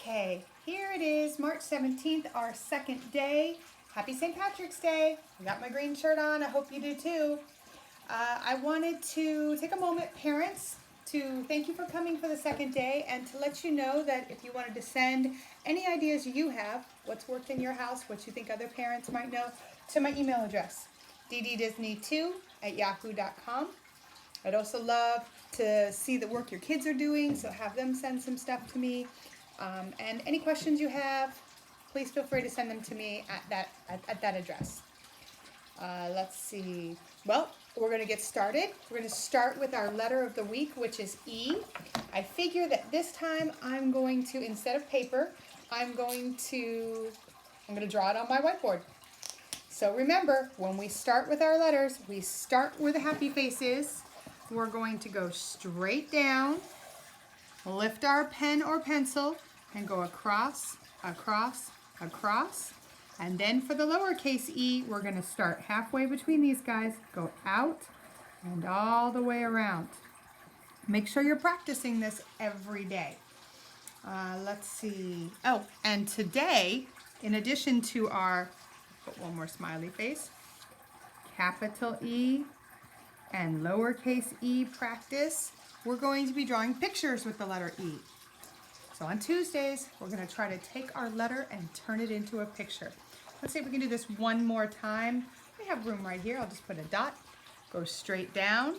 Okay, here it is, March 17th, our second day. Happy St. Patrick's Day. I got my green shirt on. I hope you do too. I wanted to take a moment, parents, to thank you for coming for the second day and to let you know that if you wanted to send any ideas you have, what's worked in your house, what you think other parents might know, to my email address, dddisney2@yahoo.com. I'd also love to see the work your kids are doing, so have them send some stuff to me. And any questions you have, please feel free to send them to me at that address. Let's see. Well, we're going to get started. We're going to start with our letter of the week, which is E. I figure that this time I'm going to, instead of paper, I'm going to draw it on my whiteboard. So remember, when we start with our letters, we start where the happy face is. We're going to go straight down, lift our pen or pencil, and go across, across, across. And then for the lowercase e, we're going to start halfway between these guys, go out, and all the way around. Make sure you're practicing this every day. Let's see. Oh, and today, in addition to our, put one more smiley face, capital E and lowercase e practice, we're going to be drawing pictures with the letter E. So on Tuesdays, we're going to try to take our letter and turn it into a picture. Let's see if we can do this one more time. We have room right here. I'll just put a dot. Go straight down,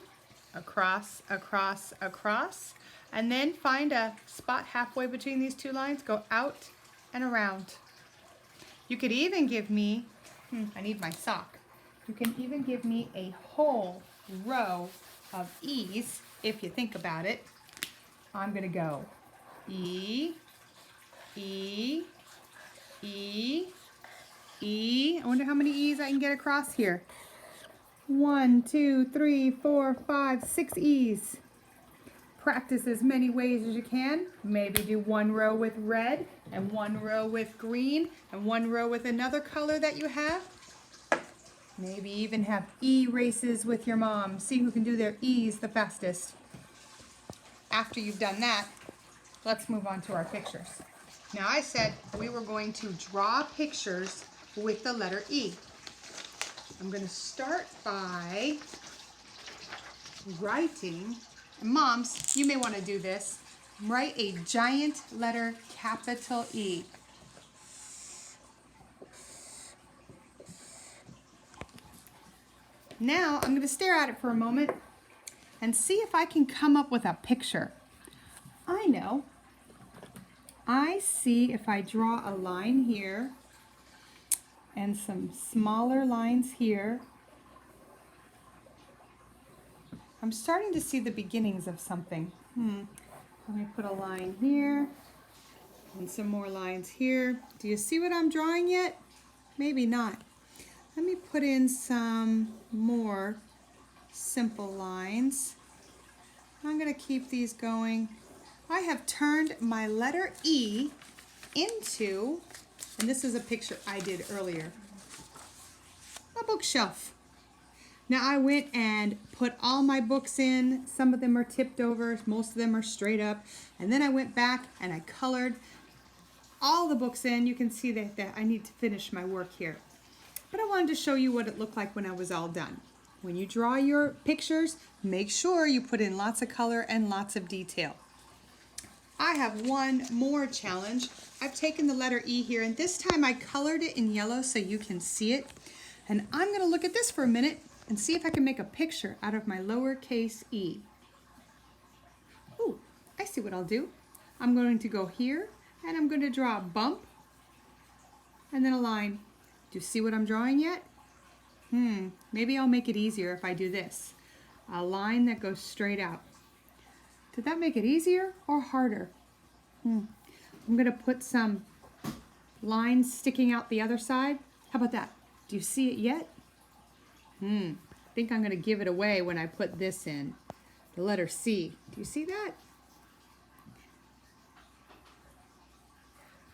across, across, across, and then find a spot halfway between these two lines. Go out and around. You could even give me, I need my sock. You can even give me a whole row of E's if you think about it. I'm going to go E, E, E, E. I wonder how many E's I can get across here. 1, 2, 3, 4, 5, 6 E's. Practice as many ways as you can. Maybe do one row with red and one row with green and one row with another color that you have. Maybe even have E races with your mom. See who can do their E's the fastest. After you've done that, let's move on to our pictures. Now I said we were going to draw pictures with the letter E. I'm going to start by writing, moms, you may want to do this, write a giant letter capital E. Now I'm going to stare at it for a moment and see if I can come up with a picture. I know. I see if I draw a line here and some smaller lines here. I'm starting to see the beginnings of something. Let me put a line here and some more lines here. Do you see what I'm drawing yet? Maybe not. Let me put in some more simple lines. I'm going to keep these going. I have turned my letter E into, and this is a picture I did earlier, a bookshelf. Now I went and put all my books in. Some of them are tipped over, most of them are straight up. And then I went back and I colored all the books in. You can see that I need to finish my work here. But I wanted to show you what it looked like when I was all done. When you draw your pictures, make sure you put in lots of color and lots of detail. I have one more challenge. I've taken the letter E here, and this time I colored it in yellow so you can see it. And I'm going to look at this for a minute and see if I can make a picture out of my lowercase e. Ooh, I see what I'll do. I'm going to go here, and I'm going to draw a bump, and then a line. Do you see what I'm drawing yet? Maybe I'll make it easier if I do this. A line that goes straight out. Did that make it easier or harder? I'm going to put some lines sticking out the other side. How about that? Do you see it yet? I think I'm going to give it away when I put this in. The letter C. Do you see that?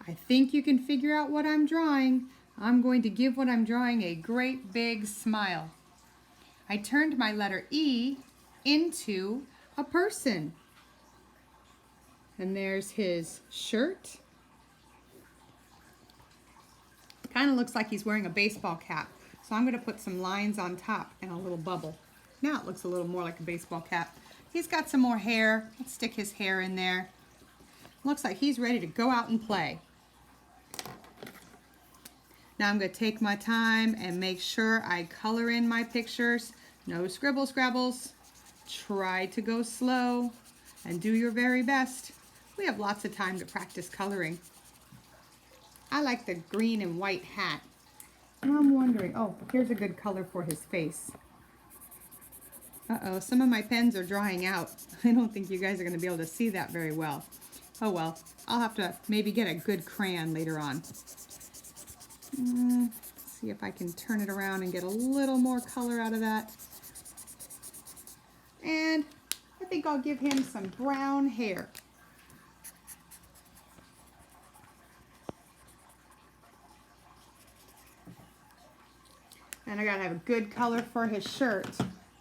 I think you can figure out what I'm drawing. I'm going to give what I'm drawing a great big smile. I turned my letter E into a person. And there's his shirt Kind of looks like he's wearing a baseball cap. So I'm going to put some lines on top and a little bubble. Now it looks a little more like a baseball cap. He's got some more hair. Let's stick his hair in there. Looks like he's ready to go out and play. Now I'm going to take my time and make sure I color in my pictures. No scribble scrabbles. Try to go slow and do your very best. We have lots of time to practice coloring. I like the green and white hat. And I'm wondering, oh, here's a good color for his face. Uh-oh, some of my pens are drying out. I don't think you guys are going to be able to see that very well. Oh well, I'll have to maybe get a good crayon later on. See if I can turn it around and get a little more color out of that. And I think I'll give him some brown hair. And I gotta have a good color for his shirt.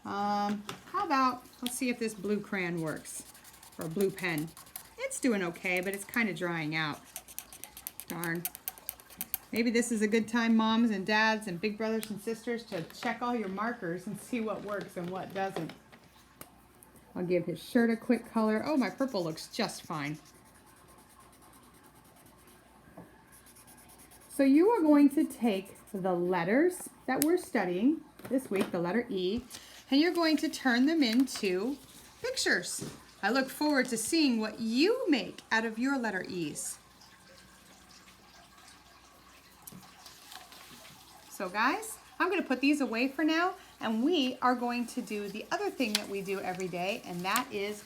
How about, let's see if this blue crayon works, or blue pen. It's doing okay, but it's kind of drying out. Darn. Maybe this is a good time, moms and dads and big brothers and sisters, to check all your markers and see what works and what doesn't. I'll give his shirt a quick color. Oh, my purple looks just fine. So you are going to take the letters that we're studying this week, the letter E, and you're going to turn them into pictures. I look forward to seeing what you make out of your letter E's. So guys, I'm going to put these away for now, and we are going to do the other thing that we do every day, and that is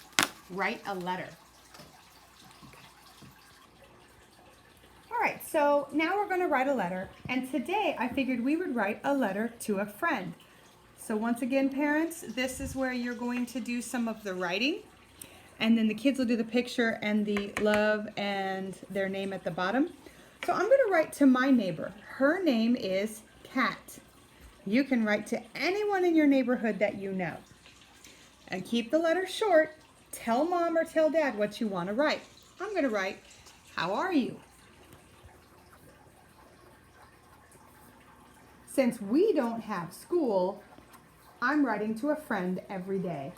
write a letter. All right, so now we're going to write a letter, and today I figured we would write a letter to a friend. So once again, parents, this is where you're going to do some of the writing, and then the kids will do the picture and the love and their name at the bottom. So I'm going to write to my neighbor. Her name is Kat. You can write to anyone in your neighborhood that you know. And keep the letter short. Tell mom or tell dad what you want to write. I'm going to write, how are you? Since we don't have school, I'm writing to a friend every day.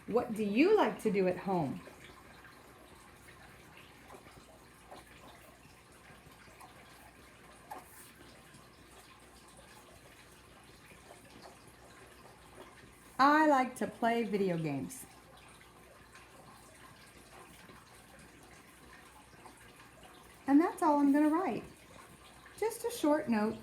What do you like to do at home? I like to play video games. And that's all I'm going to write. Just a short note.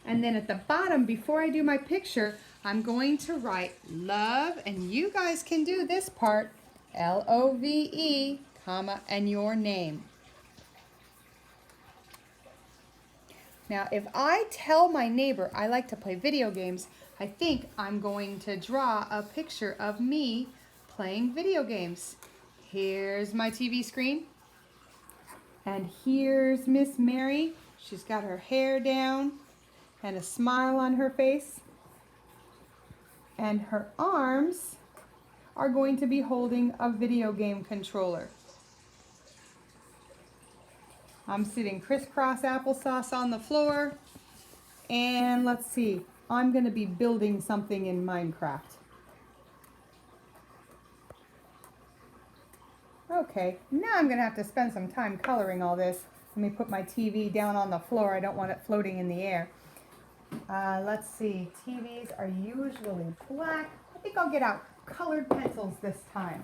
And then at the bottom, before I do my picture, I'm going to write love, and you guys can do this part, L-O-V-E, comma, and your name. Now, if I tell my neighbor I like to play video games, I think I'm going to draw a picture of me playing video games. Here's my TV screen. And here's Miss Mary. She's got her hair down and a smile on her face. And her arms are going to be holding a video game controller. I'm sitting crisscross applesauce on the floor. And let's see, I'm going to be building something in Minecraft. Okay, now I'm going to have to spend some time coloring all this. Let me put my TV down on the floor. I don't want it floating in the air. Let's see, TVs are usually black. I think I'll get out colored pencils this time.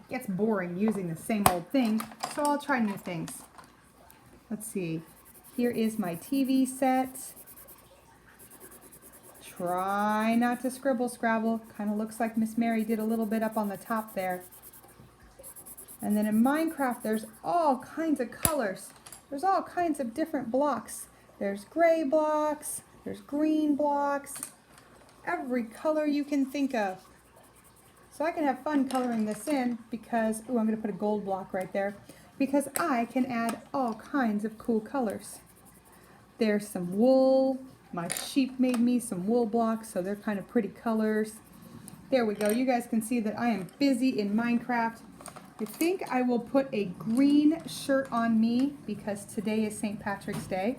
It gets boring using the same old thing, so I'll try new things. Let's see, here is my TV set. Try not to scribble scrabble. Kind of looks like Miss Mary did a little bit up on the top there. And then in Minecraft, there's all kinds of colors. There's all kinds of different blocks. There's gray blocks, there's green blocks, every color you can think of. So I can have fun coloring this in because, ooh, I'm going to put a gold block right there, because I can add all kinds of cool colors. There's some wool. My sheep made me some wool blocks, so they're kind of pretty colors. There we go. You guys can see that I am busy in Minecraft. I think I will put a green shirt on me because today is St. Patrick's Day.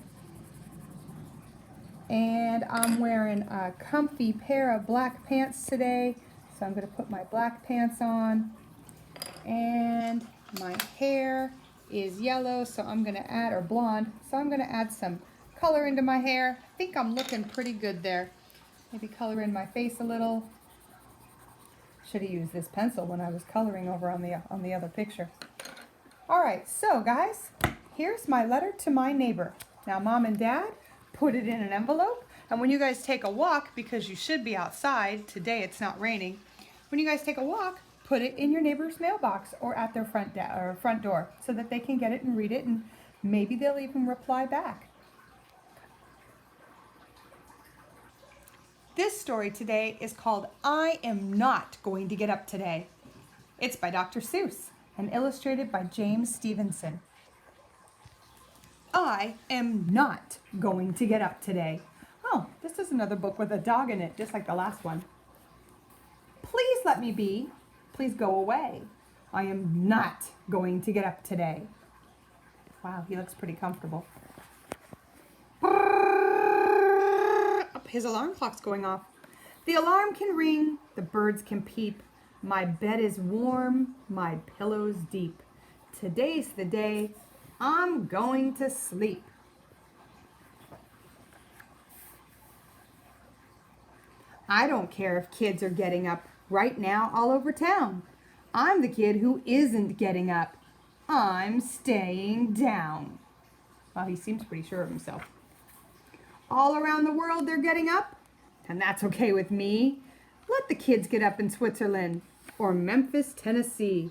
And I'm wearing a comfy pair of black pants today. So I'm going to put my black pants on. And my hair is yellow, so I'm going to add, or blonde, so I'm going to add some color into my hair. I think I'm looking pretty good there. Maybe color in my face a little. Should have used this pencil when I was coloring over on the other picture. All right, so guys, here's my letter to my neighbor. Now, Mom and Dad, put it in an envelope, and when you guys take a walk, because you should be outside, today it's not raining, when you guys take a walk, put it in your neighbor's mailbox or at their front door so that they can get it and read it, and maybe they'll even reply back. This story today is called I Am Not Going to Get Up Today. It's by Dr. Seuss and illustrated by James Stevenson. I am not going to get up today. Oh, this is another book with a dog in it, just like the last one. Please let me be. Please go away. I am not going to get up today. Wow, he looks pretty comfortable. His alarm clock's going off. The alarm can ring, the birds can peep. My bed is warm, my pillow's deep. Today's the day I'm going to sleep. I don't care if kids are getting up right now all over town. I'm the kid who isn't getting up. I'm staying down. Well, he seems pretty sure of himself. All around the world they're getting up, and that's okay with me. Let the kids get up in Switzerland or Memphis, Tennessee.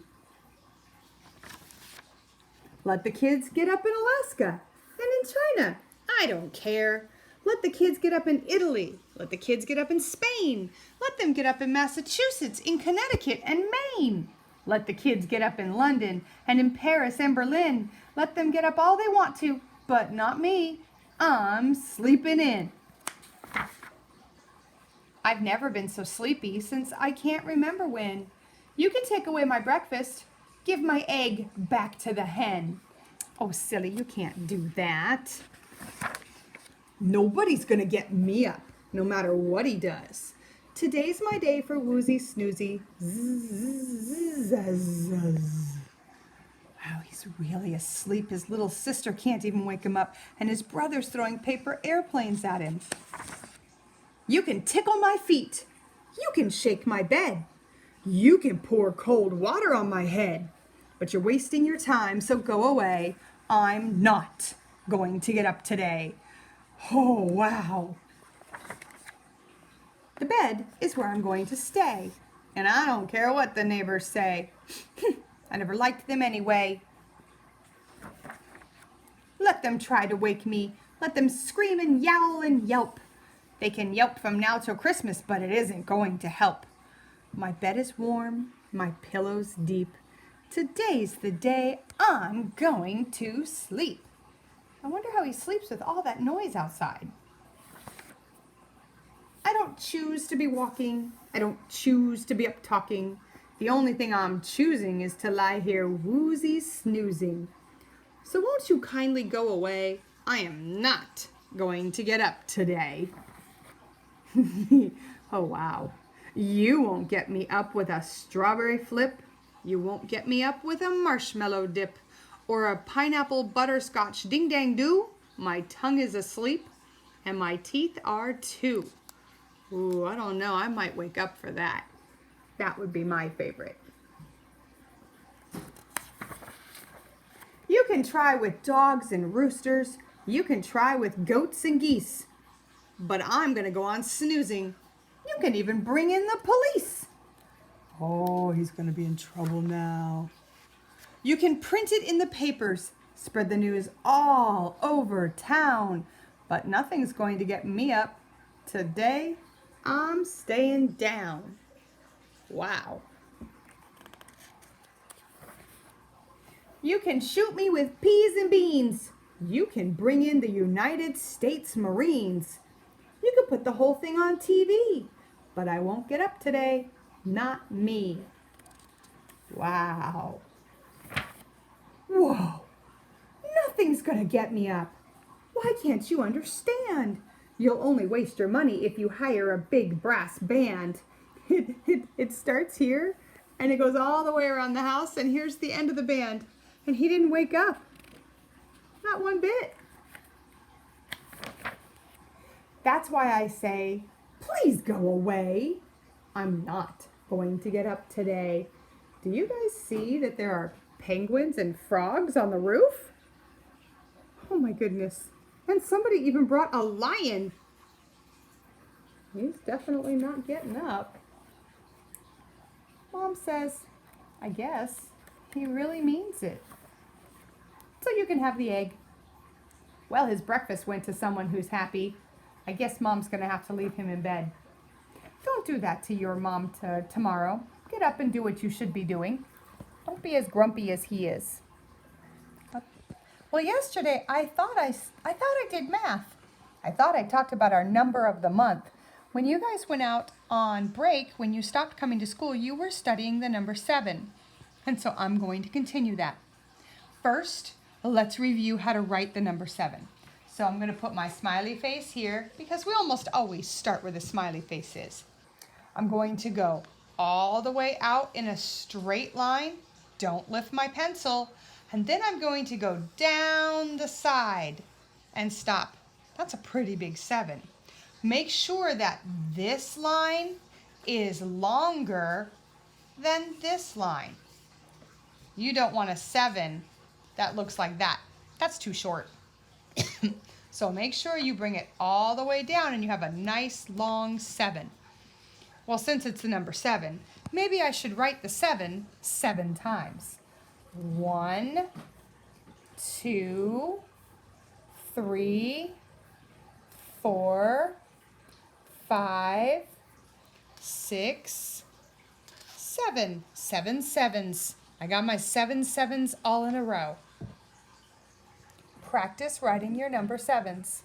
Let the kids get up in Alaska and in China. I don't care. Let the kids get up in Italy. Let the kids get up in Spain. Let them get up in Massachusetts, in Connecticut, and Maine. Let the kids get up in London and in Paris and Berlin. Let them get up all they want to, but not me. I'm sleeping in. I've never been so sleepy since I can't remember when. You can take away my breakfast. Give my egg back to the hen. Oh, silly, you can't do that. Nobody's gonna get me up, no matter what he does. Today's my day for woozy snoozy. Wow, he's really asleep. His little sister can't even wake him up, and his brother's throwing paper airplanes at him. You can tickle my feet. You can shake my bed. You can pour cold water on my head. But you're wasting your time, so go away. I'm not going to get up today. Oh, wow. The bed is where I'm going to stay, and I don't care what the neighbors say. I never liked them anyway. Let them try to wake me. Let them scream and yowl and yelp. They can yelp from now till Christmas, but it isn't going to help. My bed is warm, my pillow's deep. Today's the day I'm going to sleep. I wonder how he sleeps with all that noise outside. I don't choose to be walking. I don't choose to be up talking. The only thing I'm choosing is to lie here woozy snoozing. So won't you kindly go away? I am not going to get up today. Oh, wow. You won't get me up with a strawberry flip. You won't get me up with a marshmallow dip or a pineapple butterscotch ding-dang-doo. My tongue is asleep and my teeth are too. Ooh, I don't know. I might wake up for that. That would be my favorite. You can try with dogs and roosters. You can try with goats and geese. But I'm going to go on snoozing. You can even bring in the police. Oh, he's going to be in trouble now. You can print it in the papers, spread the news all over town. But nothing's going to get me up. Today, I'm staying down. Wow. You can shoot me with peas and beans. You can bring in the United States Marines. You can put the whole thing on TV. But I won't get up today. Not me. Wow. Whoa. Nothing's gonna get me up. Why can't you understand? You'll only waste your money if you hire a big brass band. It starts here and it goes all the way around the house, and here's the end of the band. And he didn't wake up. Not one bit. That's why I say, please go away. I'm not going to get up today. Do you guys see that there are penguins and frogs on the roof? Oh my goodness. And somebody even brought a lion. He's definitely not getting up. Mom says, I guess, he really means it. So you can have the egg. Well, his breakfast went to someone who's happy. I guess Mom's going to have to leave him in bed. Don't do that to your mom tomorrow. Get up and do what you should be doing. Don't be as grumpy as he is. Well, yesterday I thought I did math. I thought I talked about our number of the month. When you guys went out on break, when you stopped coming to school, you were studying the number 7. And so I'm going to continue that. First, let's review how to write the number 7. So I'm going to put my smiley face here because we almost always start where the smiley face is. I'm going to go all the way out in a straight line. Don't lift my pencil. And then I'm going to go down the side and stop. That's a pretty big 7. Make sure that this line is longer than this line. You don't want a 7 that looks like that. That's too short. So make sure you bring it all the way down and you have a nice long 7. Well, since it's the number 7, maybe I should write the 7 times. 1, 2, 3, 4, 5, 6, 7. 7 sevens. I got my 7 sevens all in a row. Practice writing your number 7s.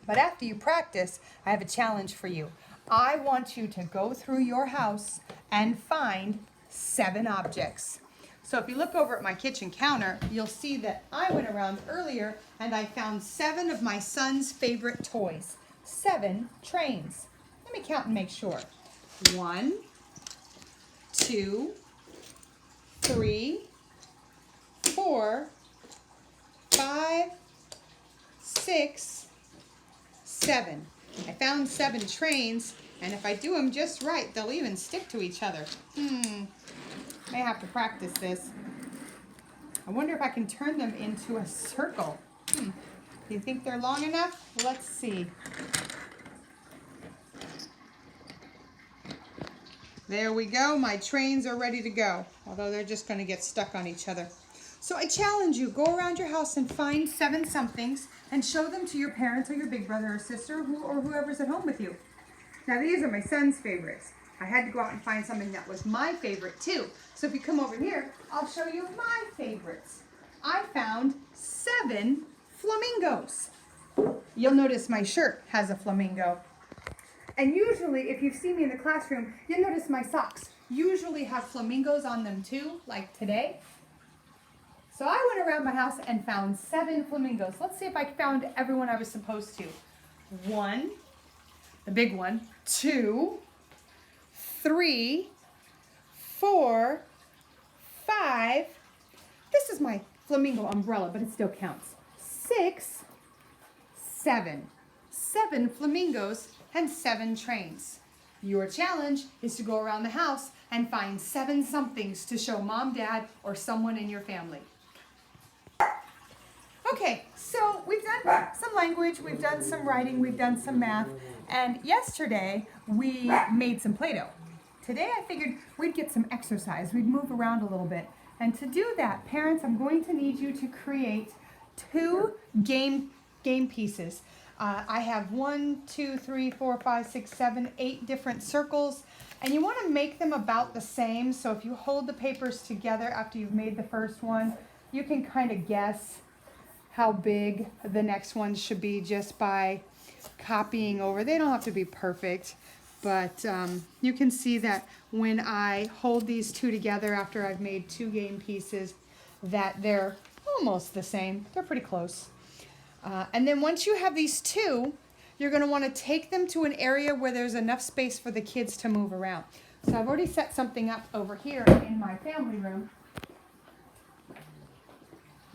But after you practice, I have a challenge for you. I want you to go through your house and find 7 objects. So if you look over at my kitchen counter, you'll see that I went around earlier and I found 7 of my son's favorite toys. 7 trains. Let me count and make sure. 1, 2, 3, 4, 5, 6, 7. I found 7 trains, and if I do them just right, they'll even stick to each other. May have to practice this. I wonder if I can turn them into a circle. Do you think they're long enough? Let's see. There we go. My trains are ready to go, although they're just going to get stuck on each other. So I challenge you, go around your house and find 7 somethings and show them to your parents or your big brother or sister or whoever's at home with you. Now these are my son's favorites. I had to go out and find something that was my favorite too. So if you come over here, I'll show you my favorites. I found 7 flamingos. You'll notice my shirt has a flamingo. And usually, if you've seen me in the classroom, you'll notice my socks usually have flamingos on them too, like today. So I went around my house and found 7 flamingos. Let's see if I found everyone I was supposed to. 1, the big one, 2, 3, 4, 5. This is my flamingo umbrella, but it still counts. 6, 7. 7 flamingos and 7 trains. Your challenge is to go around the house and find 7 somethings to show mom, dad, or someone in your family. Okay, so we've done some language, we've done some writing, we've done some math, and yesterday we made some Play-Doh. Today I figured we'd get some exercise, we'd move around a little bit. And to do that, parents, I'm going to need you to create 2 game pieces. I have 1, 2, 3, 4, 5, 6, 7, 8 different circles, and you want to make them about the same. So if you hold the papers together after you've made the first one, you can kind of guess how big the next ones should be just by copying over. They don't have to be perfect, but you can see that when I hold these two together after I've made 2 game pieces, that they're almost the same. They're pretty close. And then once you have these 2, you're going to want to take them to an area where there's enough space for the kids to move around. So I've already set something up over here in my family room.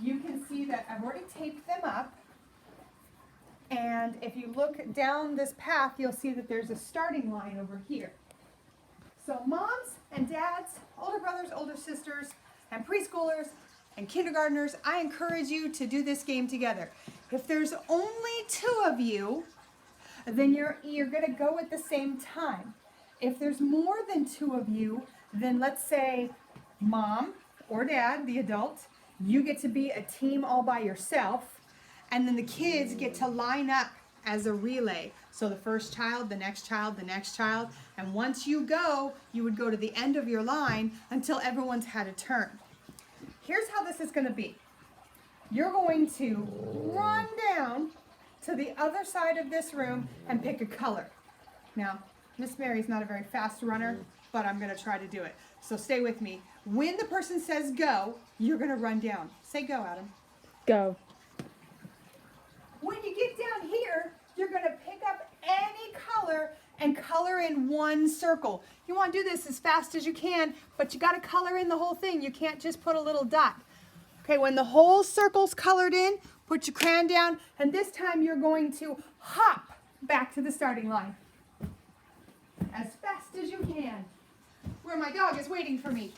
You can see that I've already taped them up. And if you look down this path, you'll see that there's a starting line over here. So moms and dads, older brothers, older sisters, and preschoolers and kindergartners, I encourage you to do this game together. If there's only 2 of you, then you're going to go at the same time. If there's more than 2 of you, then let's say mom or dad, the adult, you get to be a team all by yourself, and then the kids get to line up as a relay. So the first child, the next child, the next child, and once you go, you would go to the end of your line until everyone's had a turn. Here's how this is going to be. You're going to run down to the other side of this room and pick a color. Now, Miss Mary's not a very fast runner, but I'm going to try to do it. So stay with me. When the person says go, you're going to run down. Say go, Adam. Go. When you get down here, you're going to pick up any color and color in one circle. You want to do this as fast as you can, but you got to color in the whole thing. You can't just put a little dot. Okay, when the whole circle's colored in, put your crayon down, and this time you're going to hop back to the starting line as fast as you can, where my dog is waiting for me.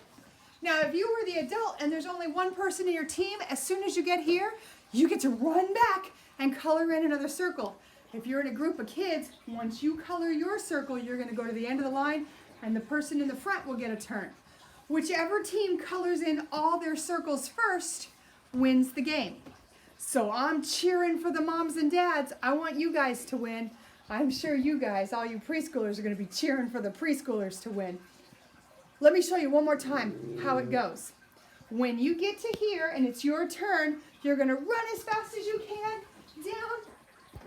Now, if you were the adult and there's only one person in your team, as soon as you get here, you get to run back and color in another circle. If you're in a group of kids, once you color your circle, you're going to go to the end of the line, and the person in the front will get a turn. Whichever team colors in all their circles first wins the game. So I'm cheering for the moms and dads. I want you guys to win. I'm sure you guys, all you preschoolers, are going to be cheering for the preschoolers to win. Let me show you one more time how it goes. When you get to here and it's your turn, you're going to run as fast as you can down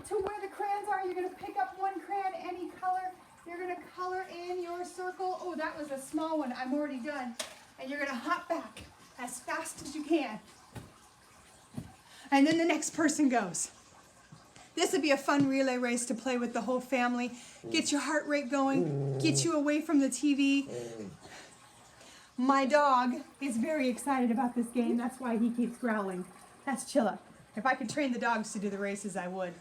to where the crayons are. You're going to pick up one crayon, any color. You're going to color in your circle. Oh, that was a small one. I'm already done. And you're going to hop back as fast as you can. And then the next person goes. This would be a fun relay race to play with the whole family. Get your heart rate going. Get you away from the TV. My dog is very excited about this game. That's why he keeps growling. That's Chilla. If I could train the dogs to do the races, I would.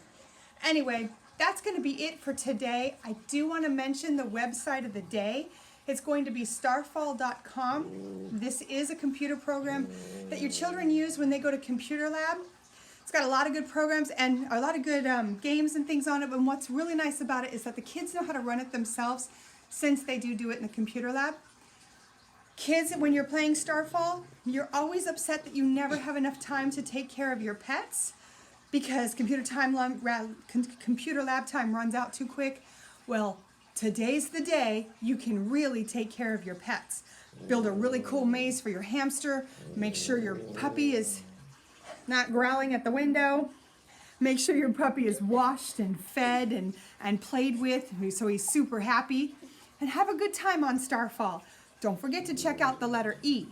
Anyway, that's going to be it for today. I do want to mention the website of the day. It's going to be starfall.com. This is a computer program that your children use when they go to computer lab. It's got a lot of good programs and a lot of good games and things on it. But what's really nice about it is that the kids know how to run it themselves since they do it in the computer lab. Kids, when you're playing Starfall, you're always upset that you never have enough time to take care of your pets because computer lab time runs out too quick. Well, today's the day you can really take care of your pets. Build a really cool maze for your hamster. Make sure your puppy is not growling at the window. Make sure your puppy is washed and fed and played with so he's super happy. And have a good time on Starfall. Don't forget to check out the letter E